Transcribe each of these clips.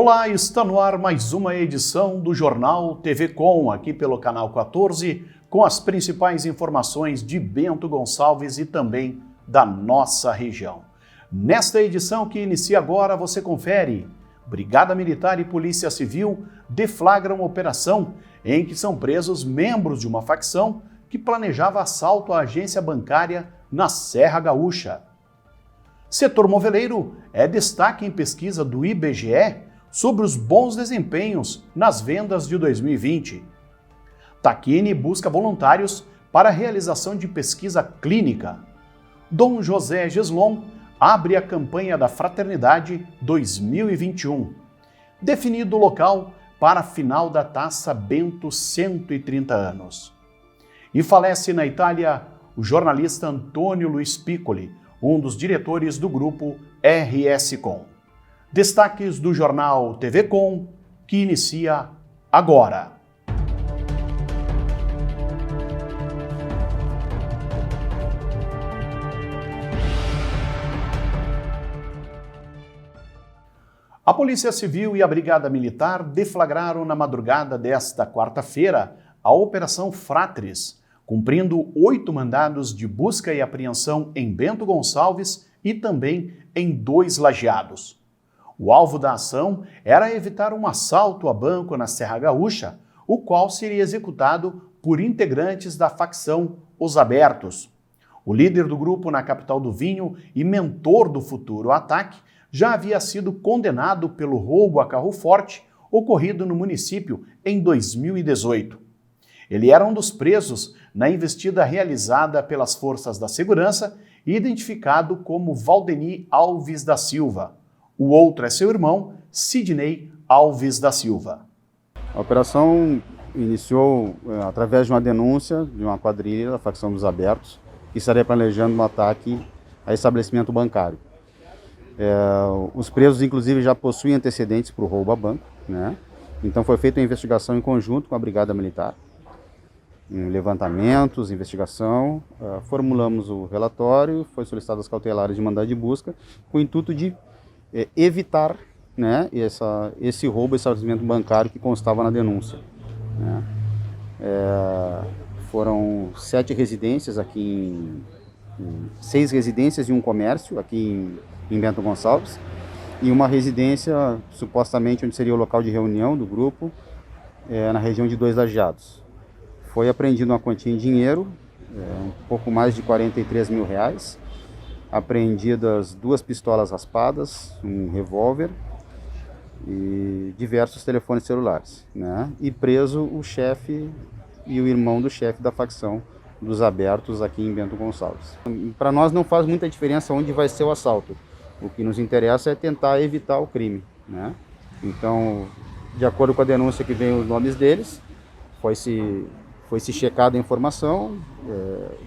Olá, está no ar mais uma edição do Jornal TV Com, aqui pelo canal 14, com as principais informações de Bento Gonçalves e também da nossa região. Nesta edição que inicia agora, você confere: Brigada Militar e Polícia Civil deflagram operação em que são presos membros de uma facção que planejava assalto à agência bancária na Serra Gaúcha. Setor moveleiro é destaque em pesquisa do IBGE sobre os bons desempenhos nas vendas de 2020. Taquini busca voluntários para a realização de pesquisa clínica. Dom José Geslon abre a campanha da Fraternidade 2021. Definido o local para a final da Taça Bento 130 anos. E falece na Itália o jornalista Antônio Luiz Piccoli, um dos diretores do grupo RS Com. Destaques do Jornal TV Com, que inicia agora. A Polícia Civil e a Brigada Militar deflagraram na madrugada desta quarta-feira a Operação Fratris, cumprindo 8 mandados de busca e apreensão em Bento Gonçalves e também em 2 lajeados. O alvo da ação era evitar um assalto a banco na Serra Gaúcha, o qual seria executado por integrantes da facção Os Abertos. O líder do grupo na capital do vinho e mentor do futuro ataque já havia sido condenado pelo roubo a carro forte ocorrido no município em 2018. Ele era um dos presos na investida realizada pelas forças da segurança e identificado como Valdeni Alves da Silva. O outro é seu irmão, Sidney Alves da Silva. A operação iniciou através de uma denúncia de uma quadrilha da facção dos Abertos que estaria planejando um ataque a estabelecimento bancário. Os presos, inclusive, já possuem antecedentes para o roubo a banco, né? Então foi feita uma investigação em conjunto com a Brigada Militar, em levantamentos, investigação, formulamos o relatório, foi solicitadas cautelares de mandado de busca, com o intuito de evitar, né, esse roubo, esse estabelecimento bancário que constava na denúncia, né? Foram 7 residências aqui, 6 residências e um comércio aqui em Bento Gonçalves, e uma residência supostamente onde seria o local de reunião do grupo, na região de 2 lajeados. Foi apreendido uma quantia em dinheiro, um pouco mais de R$43 mil, apreendidas 2 pistolas raspadas, um revólver e diversos telefones celulares, né? E preso o chefe e o irmão do chefe da facção dos Abertos aqui em Bento Gonçalves. Para nós não faz muita diferença onde vai ser o assalto. O que nos interessa é tentar evitar o crime, né? Então, de acordo com a denúncia que vem os nomes deles, foi-se checada a informação,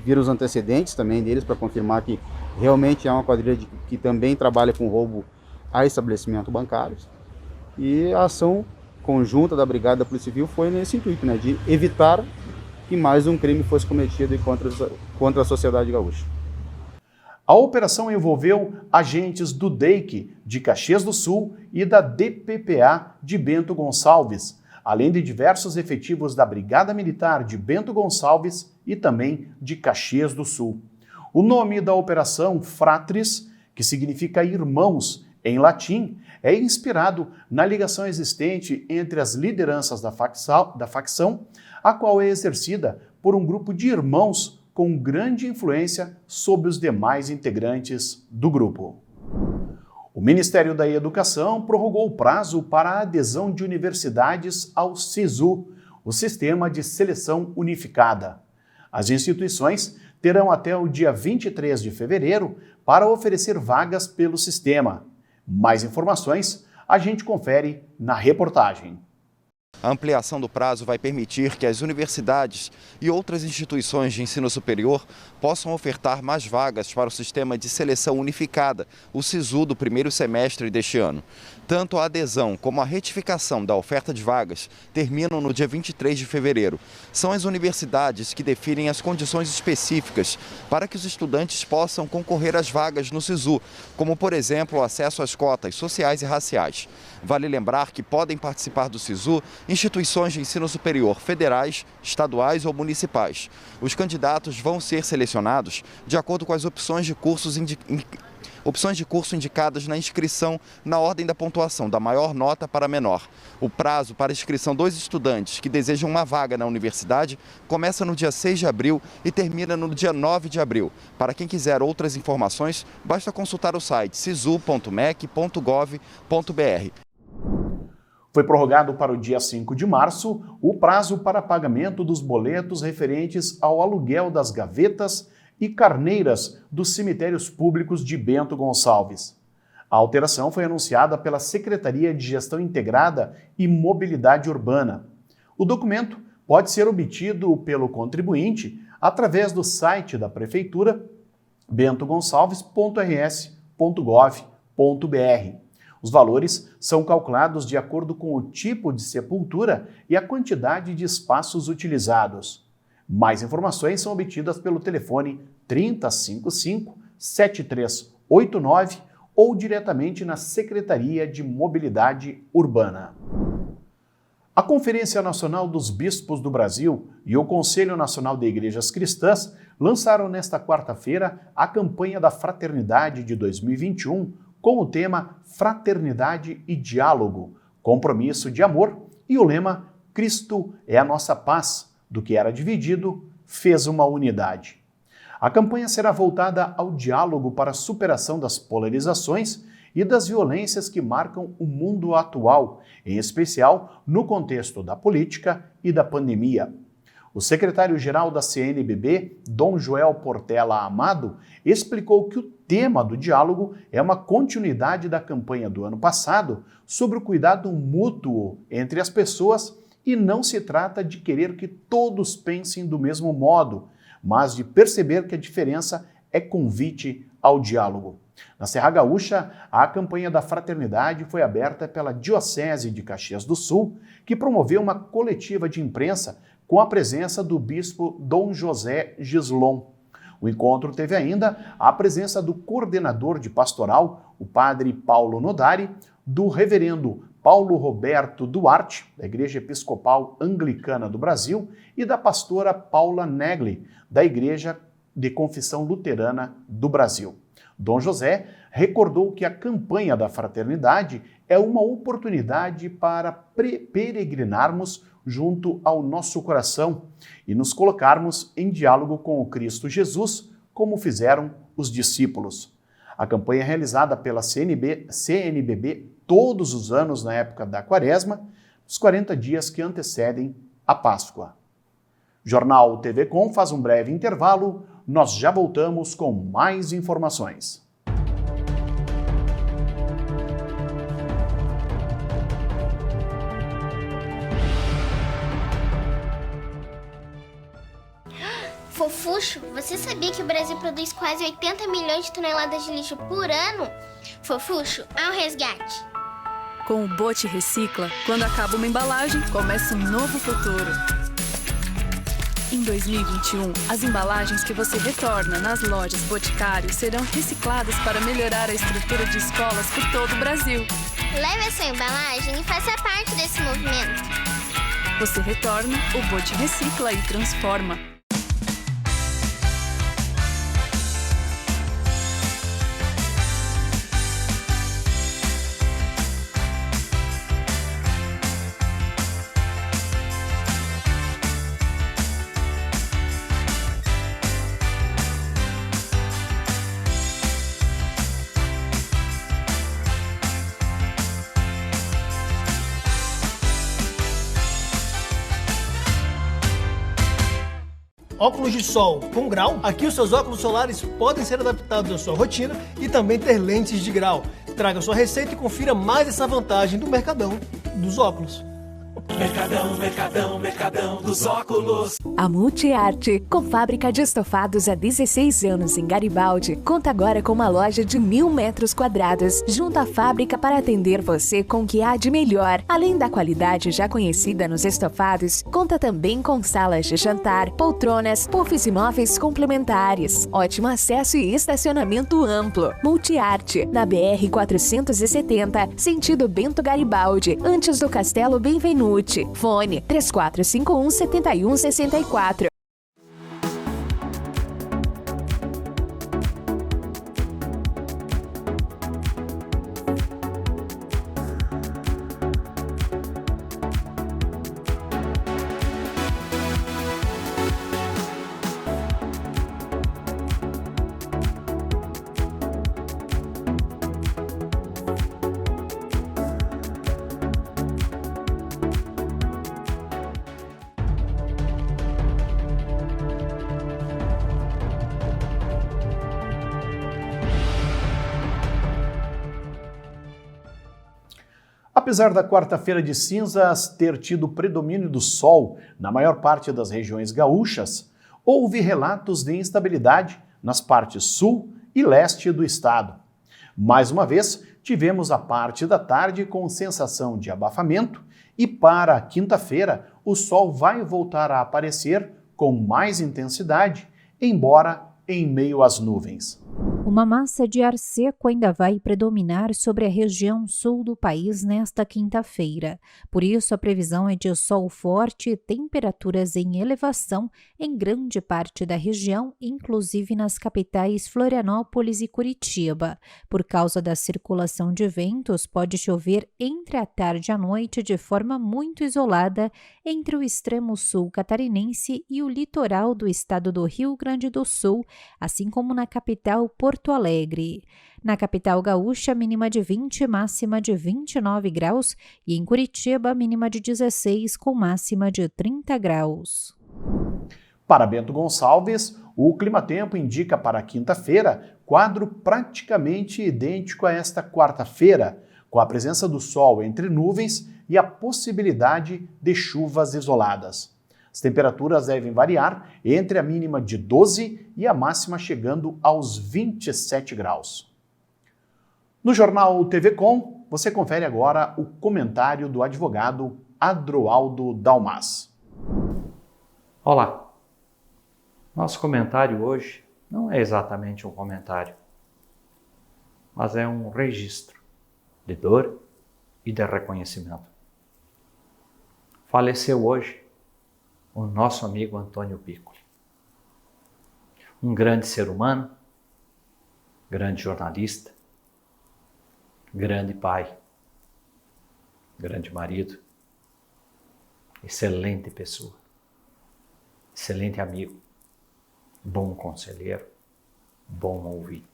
viram os antecedentes também deles para confirmar que realmente é uma quadrilha que também trabalha com roubo a estabelecimentos bancários. E a ação conjunta da Brigada da Polícia Civil foi nesse intuito, né, de evitar que mais um crime fosse cometido contra a sociedade gaúcha. A operação envolveu agentes do DEIC de Caxias do Sul e da DPPA de Bento Gonçalves, além de diversos efetivos da Brigada Militar de Bento Gonçalves e também de Caxias do Sul. O nome da operação, Fratris, que significa irmãos em latim, é inspirado na ligação existente entre as lideranças da facção, a qual é exercida por um grupo de irmãos com grande influência sobre os demais integrantes do grupo. O Ministério da Educação prorrogou o prazo para a adesão de universidades ao SISU, o Sistema de Seleção Unificada. As instituições terão até o dia 23 de fevereiro para oferecer vagas pelo sistema. Mais informações a gente confere na reportagem. A ampliação do prazo vai permitir que as universidades e outras instituições de ensino superior possam ofertar mais vagas para o Sistema de Seleção Unificada, o SISU, do primeiro semestre deste ano. Tanto a adesão como a retificação da oferta de vagas terminam no dia 23 de fevereiro. São as universidades que definem as condições específicas para que os estudantes possam concorrer às vagas no SISU, como, por exemplo, o acesso às cotas sociais e raciais. Vale lembrar que podem participar do SISU instituições de ensino superior federais, estaduais ou municipais. Os candidatos vão ser selecionados de acordo com as opções de curso indicadas na inscrição na ordem da pontuação, da maior nota para a menor. O prazo para inscrição dos estudantes que desejam uma vaga na universidade começa no dia 6 de abril e termina no dia 9 de abril. Para quem quiser outras informações, basta consultar o site sisu.mec.gov.br. Foi prorrogado para o dia 5 de março o prazo para pagamento dos boletos referentes ao aluguel das gavetas e carneiras dos cemitérios públicos de Bento Gonçalves. A alteração foi anunciada pela Secretaria de Gestão Integrada e Mobilidade Urbana. O documento pode ser obtido pelo contribuinte através do site da Prefeitura bentogonçalves.rs.gov.br. Os valores são calculados de acordo com o tipo de sepultura e a quantidade de espaços utilizados. Mais informações são obtidas pelo telefone 3055-7389 ou diretamente na Secretaria de Mobilidade Urbana. A Conferência Nacional dos Bispos do Brasil e o Conselho Nacional de Igrejas Cristãs lançaram nesta quarta-feira a campanha da Fraternidade de 2021 com o tema Fraternidade e Diálogo, Compromisso de Amor e o lema Cristo é a nossa paz, do que era dividido, fez uma unidade. A campanha será voltada ao diálogo para a superação das polarizações e das violências que marcam o mundo atual, em especial no contexto da política e da pandemia. O secretário-geral da CNBB, Dom Joel Portela Amado, explicou que o tema do diálogo é uma continuidade da campanha do ano passado sobre o cuidado mútuo entre as pessoas e não se trata de querer que todos pensem do mesmo modo, mas de perceber que a diferença é convite ao diálogo. Na Serra Gaúcha, a campanha da Fraternidade foi aberta pela Diocese de Caxias do Sul, que promoveu uma coletiva de imprensa com a presença do bispo Dom José Gislon. O encontro teve ainda a presença do coordenador de pastoral, o padre Paulo Nodari, do reverendo Paulo Roberto Duarte, da Igreja Episcopal Anglicana do Brasil, e da pastora Paula Negli, da Igreja de Confissão Luterana do Brasil. Dom José recordou que a campanha da Fraternidade é uma oportunidade para peregrinarmos junto ao nosso coração e nos colocarmos em diálogo com o Cristo Jesus, como fizeram os discípulos. A campanha é realizada pela CNBB todos os anos na época da Quaresma, os 40 dias que antecedem a Páscoa. Jornal TV Com faz um breve intervalo, nós já voltamos com mais informações. Fofuxo, você sabia que o Brasil produz quase 80 milhões de toneladas de lixo por ano? Fofuxo, ao resgate! Com o Bote Recicla, quando acaba uma embalagem, começa um novo futuro. Em 2021, as embalagens que você retorna nas lojas Boticário serão recicladas para melhorar a estrutura de escolas por todo o Brasil. Leve a sua embalagem e faça parte desse movimento. Você retorna, o Bote recicla e transforma. Óculos de sol com grau. Aqui os seus óculos solares podem ser adaptados à sua rotina e também ter lentes de grau. Traga sua receita e confira mais essa vantagem do Mercadão dos óculos. Mercadão, Mercadão, Mercadão dos óculos. A Multiarte, com fábrica de estofados há 16 anos em Garibaldi, conta agora com uma loja de 1.000 metros quadrados, junto à fábrica para atender você com o que há de melhor. Além da qualidade já conhecida nos estofados, conta também com salas de jantar, poltronas, puffs e móveis complementares, ótimo acesso e estacionamento amplo. Multiarte, na BR 470, sentido Bento Garibaldi, antes do Castelo Benvenuti. Fone 3451-7164. Apesar da quarta-feira de cinzas ter tido predomínio do sol na maior parte das regiões gaúchas, houve relatos de instabilidade nas partes sul e leste do estado. Mais uma vez, tivemos a parte da tarde com sensação de abafamento e para a quinta-feira o sol vai voltar a aparecer com mais intensidade, embora em meio às nuvens. Uma massa de ar seco ainda vai predominar sobre a região sul do país nesta quinta-feira. Por isso, a previsão é de sol forte e temperaturas em elevação em grande parte da região, inclusive nas capitais Florianópolis e Curitiba. Por causa da circulação de ventos, pode chover entre a tarde e a noite de forma muito isolada entre o extremo sul catarinense e o litoral do estado do Rio Grande do Sul, assim como na capital Porto Alegre. Na capital gaúcha, mínima de 20, máxima de 29 graus e em Curitiba, mínima de 16 com máxima de 30 graus. Para Bento Gonçalves, o clima-tempo indica para a quinta-feira quadro praticamente idêntico a esta quarta-feira, com a presença do sol entre nuvens e a possibilidade de chuvas isoladas. As temperaturas devem variar entre a mínima de 12 e a máxima chegando aos 27 graus. No jornal TV Com, você confere agora o comentário do advogado Adroaldo Dalmas. Olá! Nosso comentário hoje não é exatamente um comentário, mas é um registro de dor e de reconhecimento. Faleceu hoje o nosso amigo Antônio Piccoli. Um grande ser humano, grande jornalista, grande pai, grande marido, excelente pessoa, excelente amigo, bom conselheiro, bom ouvinte.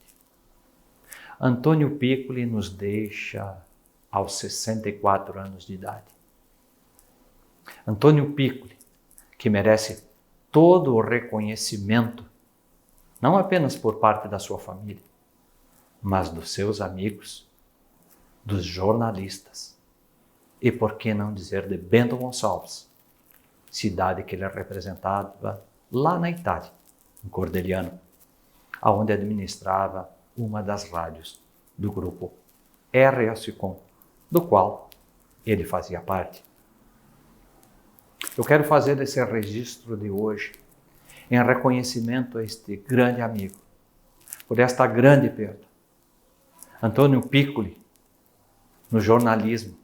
Antônio Piccoli nos deixa aos 64 anos de idade. Antônio Piccoli, que merece todo o reconhecimento, não apenas por parte da sua família, mas dos seus amigos, dos jornalistas e, por que não dizer, de Bento Gonçalves, cidade que ele representava lá na Itália, em Cordeliano, onde administrava uma das rádios do grupo RS Com, do qual ele fazia parte. Eu quero fazer esse registro de hoje em reconhecimento a este grande amigo, por esta grande perda. Antônio Piccoli, no jornalismo,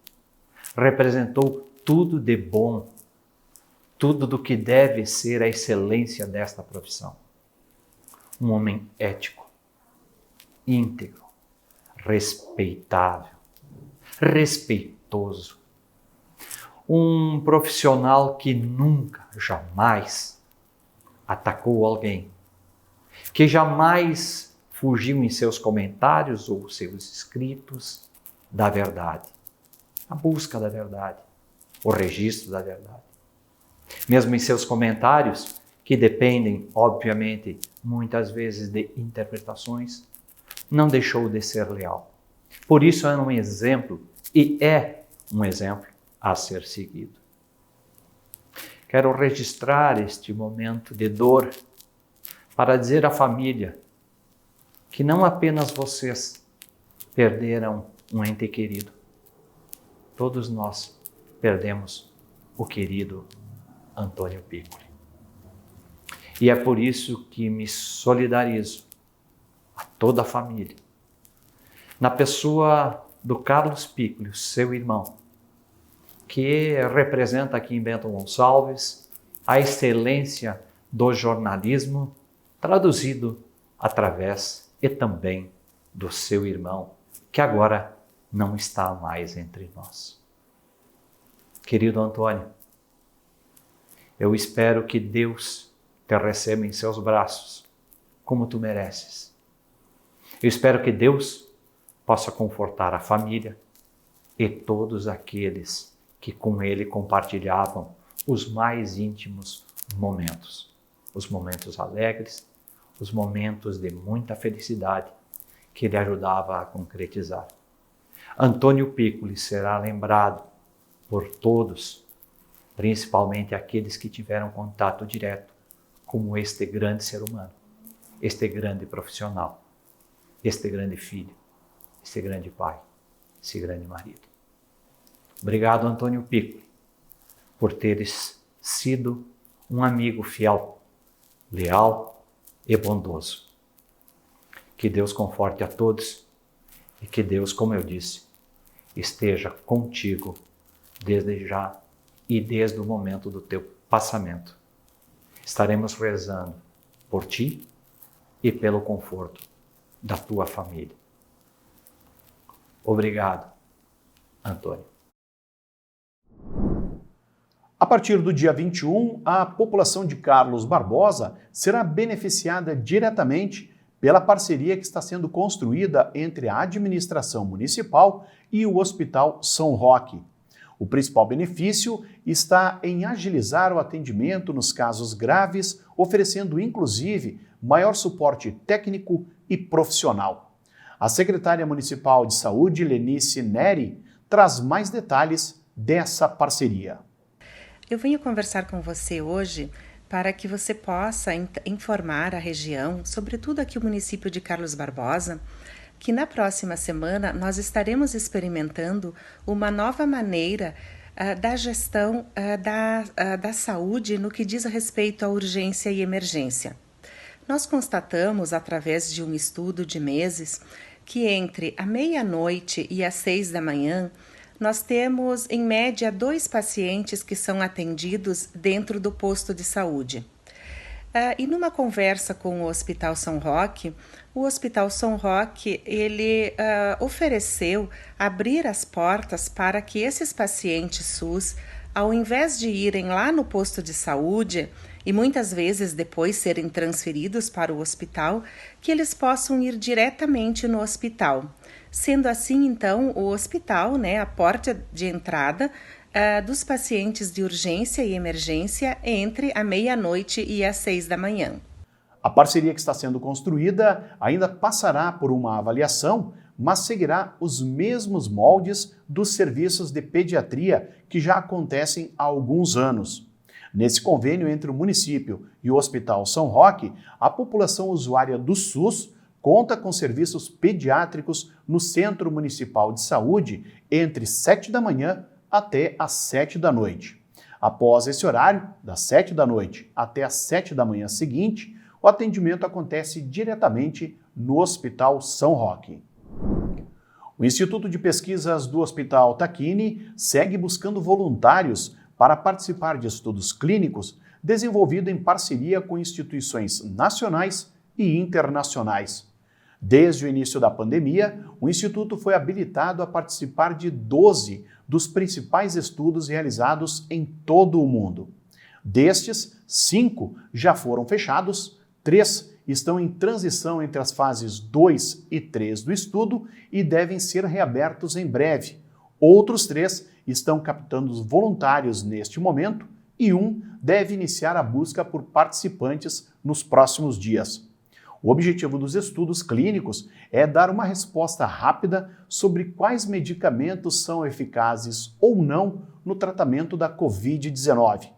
representou tudo de bom, tudo do que deve ser a excelência desta profissão. Um homem ético, íntegro, respeitável, respeitoso. Um profissional que nunca, jamais atacou alguém, que jamais fugiu em seus comentários ou seus escritos da verdade, a busca da verdade, o registro da verdade. Mesmo em seus comentários, que dependem, obviamente, muitas vezes de interpretações, não deixou de ser leal. Por isso é um exemplo, e é um exemplo a ser seguido. quero registrar este momento de dor para dizer à família que não apenas vocês perderam um ente querido, todos nós perdemos o querido Antônio Piccoli. E é por isso que me solidarizo a toda a família, na pessoa do Carlos Piccoli, seu irmão, que representa aqui em Bento Gonçalves a excelência do jornalismo traduzido através e também do seu irmão, que agora não está mais entre nós. Querido Antônio, eu espero que Deus te receba em seus braços, como tu mereces. Eu espero que Deus possa confortar a família e todos aqueles que com ele compartilhavam os mais íntimos momentos. Os momentos alegres, os momentos de muita felicidade que ele ajudava a concretizar. Antônio Piccoli será lembrado por todos, principalmente aqueles que tiveram contato direto com este grande ser humano, este grande profissional, este grande filho, este grande pai, esse grande marido. Obrigado, Antônio Piccoli, por teres sido um amigo fiel, leal e bondoso. Que Deus conforte a todos e que Deus, como eu disse, esteja contigo desde já e desde o momento do teu passamento. Estaremos rezando por ti e pelo conforto da tua família. Obrigado, Antônio. A partir do dia 21, a população de Carlos Barbosa será beneficiada diretamente pela parceria que está sendo construída entre a administração municipal e o Hospital São Roque. O principal benefício está em agilizar o atendimento nos casos graves, oferecendo inclusive maior suporte técnico e profissional. A secretária municipal de saúde, Lenice Neri, traz mais detalhes dessa parceria. Eu venho conversar com você hoje para que você possa informar a região, sobretudo aqui o município de Carlos Barbosa, que na próxima semana nós estaremos experimentando uma nova maneira da gestão da saúde no que diz respeito à urgência e emergência. Nós constatamos, através de um estudo de meses, que entre a meia-noite e às 6 da manhã, nós temos, em média, 2 pacientes que são atendidos dentro do posto de saúde. E numa conversa com o Hospital São Roque, o Hospital São Roque ele ofereceu abrir as portas para que esses pacientes SUS, ao invés de irem lá no posto de saúde e muitas vezes depois serem transferidos para o hospital, que eles possam ir diretamente no hospital. Sendo assim, então, o hospital, a porta de entrada dos pacientes de urgência e emergência entre a meia-noite e às 6 da manhã. A parceria que está sendo construída ainda passará por uma avaliação, mas seguirá os mesmos moldes dos serviços de pediatria que já acontecem há alguns anos. Nesse convênio entre o município e o Hospital São Roque, a população usuária do SUS conta com serviços pediátricos no Centro Municipal de Saúde entre 7 da manhã até às 7 da noite. Após esse horário, das 7 da noite até às 7 da manhã seguinte, o atendimento acontece diretamente no Hospital São Roque. O Instituto de Pesquisas do Hospital Tacchini segue buscando voluntários para participar de estudos clínicos desenvolvidos em parceria com instituições nacionais e internacionais. Desde o início da pandemia, o Instituto foi habilitado a participar de 12 dos principais estudos realizados em todo o mundo. Destes, 5 já foram fechados, 3 estão em transição entre as fases 2 e 3 do estudo e devem ser reabertos em breve. Outros 3 estão captando voluntários neste momento e 1 deve iniciar a busca por participantes nos próximos dias. O objetivo dos estudos clínicos é dar uma resposta rápida sobre quais medicamentos são eficazes ou não no tratamento da Covid-19.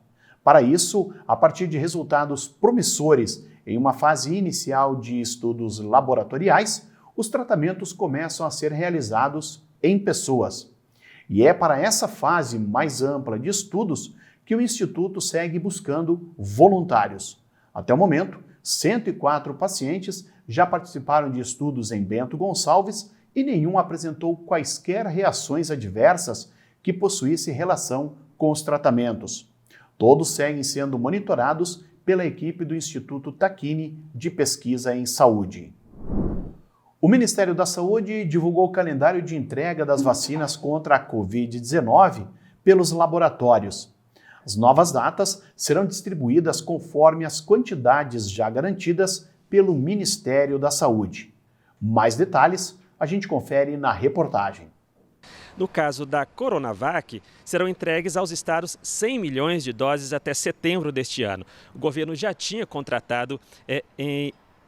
Para isso, a partir de resultados promissores em uma fase inicial de estudos laboratoriais, os tratamentos começam a ser realizados em pessoas. E é para essa fase mais ampla de estudos que o Instituto segue buscando voluntários. Até o momento, 104 pacientes já participaram de estudos em Bento Gonçalves e nenhum apresentou quaisquer reações adversas que possuísse relação com os tratamentos. Todos seguem sendo monitorados pela equipe do Instituto Tacchini de Pesquisa em Saúde. O Ministério da Saúde divulgou o calendário de entrega das vacinas contra a Covid-19 pelos laboratórios. As novas datas serão distribuídas conforme as quantidades já garantidas pelo Ministério da Saúde. Mais detalhes a gente confere na reportagem. No caso da Coronavac, serão entregues aos estados 100 milhões de doses até setembro deste ano. O governo já tinha contratado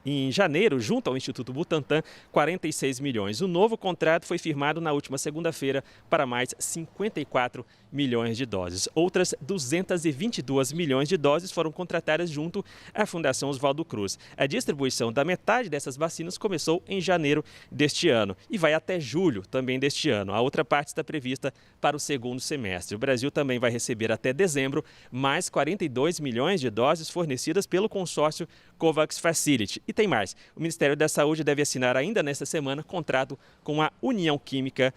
em janeiro, junto ao Instituto Butantan, 46 milhões. O novo contrato foi firmado na última segunda-feira para mais 54 milhões de doses. Outras 222 milhões de doses foram contratadas junto à Fundação Oswaldo Cruz. A distribuição da metade dessas vacinas começou em janeiro deste ano e vai até julho também deste ano. A outra parte está prevista para o segundo semestre. O Brasil também vai receber até dezembro mais 42 milhões de doses fornecidas pelo consórcio COVAX Facility. E tem mais. O Ministério da Saúde deve assinar ainda nesta semana contrato com a União Química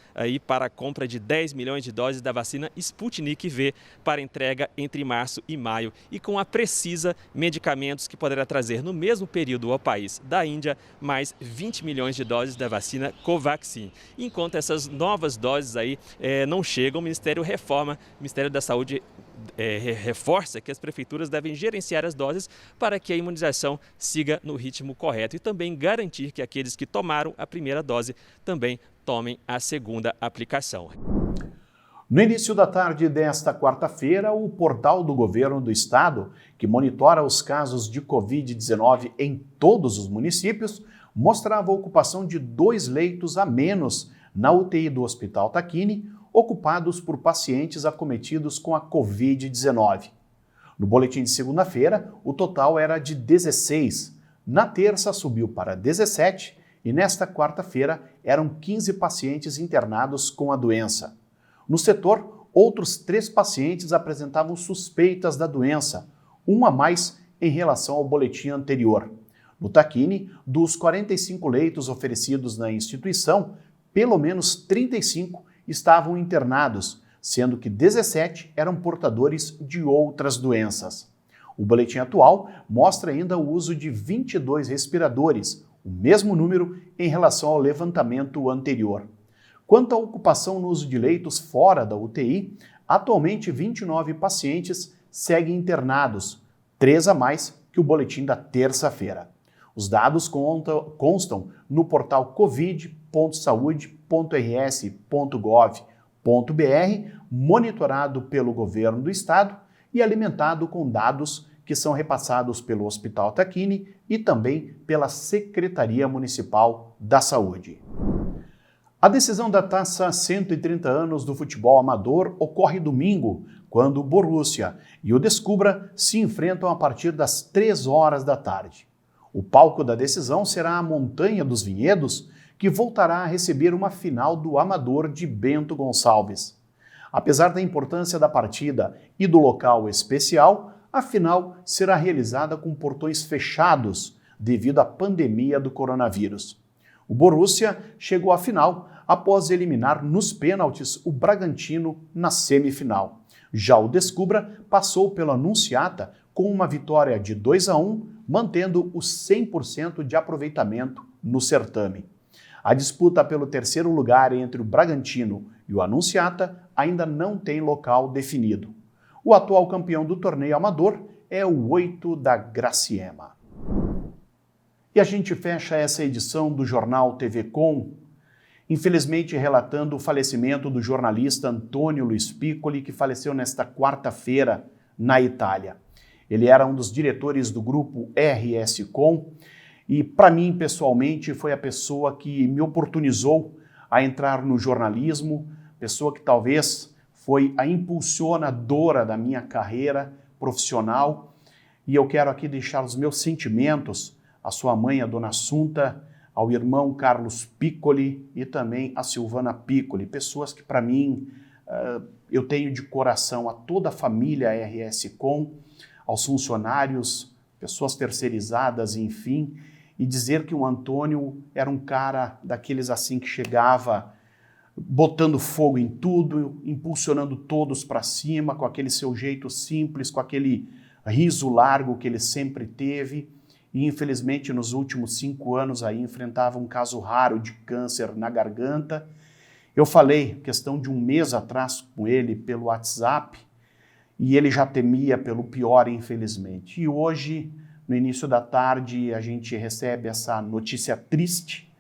para a compra de 10 milhões de doses da vacina Sputnik V para entrega entre março e maio e com a Precisa Medicamentos, que poderá trazer no mesmo período ao país da Índia mais 20 milhões de doses da vacina Covaxin. Enquanto essas novas doses não chegam, o Ministério da Saúde reforça que as prefeituras devem gerenciar as doses para que a imunização siga no ritmo correto e também garantir que aqueles que tomaram a primeira dose também tomem a segunda aplicação. No início da tarde desta quarta-feira, o portal do Governo do Estado, que monitora os casos de Covid-19 em todos os municípios, mostrava a ocupação de 2 leitos a menos na UTI do Hospital Tacchini, ocupados por pacientes acometidos com a Covid-19. No boletim de segunda-feira, o total era de 16. Na terça, subiu para 17 e nesta quarta-feira eram 15 pacientes internados com a doença. No setor, outros 3 pacientes apresentavam suspeitas da doença, uma a mais em relação ao boletim anterior. No Tacchini, dos 45 leitos oferecidos na instituição, pelo menos 35 estavam internados, sendo que 17 eram portadores de outras doenças. O boletim atual mostra ainda o uso de 22 respiradores, o mesmo número em relação ao levantamento anterior. Quanto à ocupação no uso de leitos fora da UTI, atualmente 29 pacientes seguem internados, 3 a mais que o boletim da terça-feira. Os dados constam no portal covid.saude.rs.gov.br, monitorado pelo Governo do Estado e alimentado com dados que são repassados pelo Hospital Tacchini e também pela Secretaria Municipal da Saúde. A decisão da Taça 130 anos do futebol amador ocorre domingo, quando o Borussia e o Descubra se enfrentam a partir das 3 horas da tarde. O palco da decisão será a Montanha dos Vinhedos, que voltará a receber uma final do Amador de Bento Gonçalves. Apesar da importância da partida e do local especial, a final será realizada com portões fechados devido à pandemia do coronavírus. O Borussia chegou à final após eliminar nos pênaltis o Bragantino na semifinal. Já o Descubra passou pelo Anunciata com uma vitória de 2-1, mantendo o 100% de aproveitamento no certame. A disputa pelo terceiro lugar entre o Bragantino e o Anunciata ainda não tem local definido. O atual campeão do torneio amador é o 8 da Graciema. E a gente fecha essa edição do Jornal TV Com, infelizmente relatando o falecimento do jornalista Antônio Luiz Piccoli, que faleceu nesta quarta-feira na Itália. Ele era um dos diretores do grupo RS Com e, para mim, pessoalmente, foi a pessoa que me oportunizou a entrar no jornalismo, pessoa que talvez foi a impulsionadora da minha carreira profissional. E eu quero aqui deixar os meus sentimentos à sua mãe, a dona Assunta, ao irmão Carlos Piccoli e também a Silvana Piccoli, pessoas que para mim eu tenho de coração, a toda a família RS Com, aos funcionários, pessoas terceirizadas, enfim, e dizer que o Antônio era um cara daqueles assim que chegava botando fogo em tudo, impulsionando todos para cima, com aquele seu jeito simples, com aquele riso largo que ele sempre teve, e infelizmente nos últimos 5 anos aí enfrentava um caso raro de câncer na garganta. Eu falei, questão de 1 mês atrás, com ele pelo WhatsApp, e ele já temia pelo pior, infelizmente. E hoje, no início da tarde, a gente recebe essa notícia triste,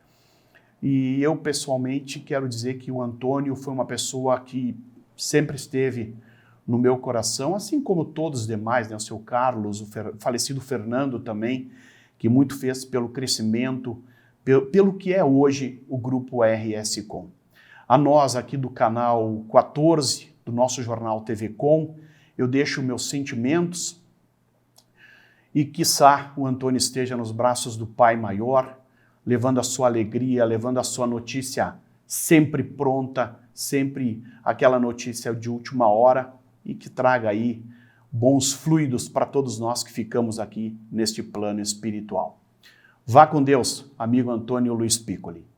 e eu pessoalmente quero dizer que o Antônio foi uma pessoa que sempre esteve no meu coração, assim como todos os demais, né? O seu Carlos, o falecido Fernando também, que muito fez pelo crescimento, pelo que é hoje o Grupo RS Com. A nós aqui do canal 14, do nosso jornal TV Com, eu deixo meus sentimentos e quiçá o Antônio esteja nos braços do Pai Maior, levando a sua alegria, levando a sua notícia sempre pronta, sempre aquela notícia de última hora e que traga aí bons fluidos para todos nós que ficamos aqui neste plano espiritual. Vá com Deus, amigo Antônio Luiz Piccoli.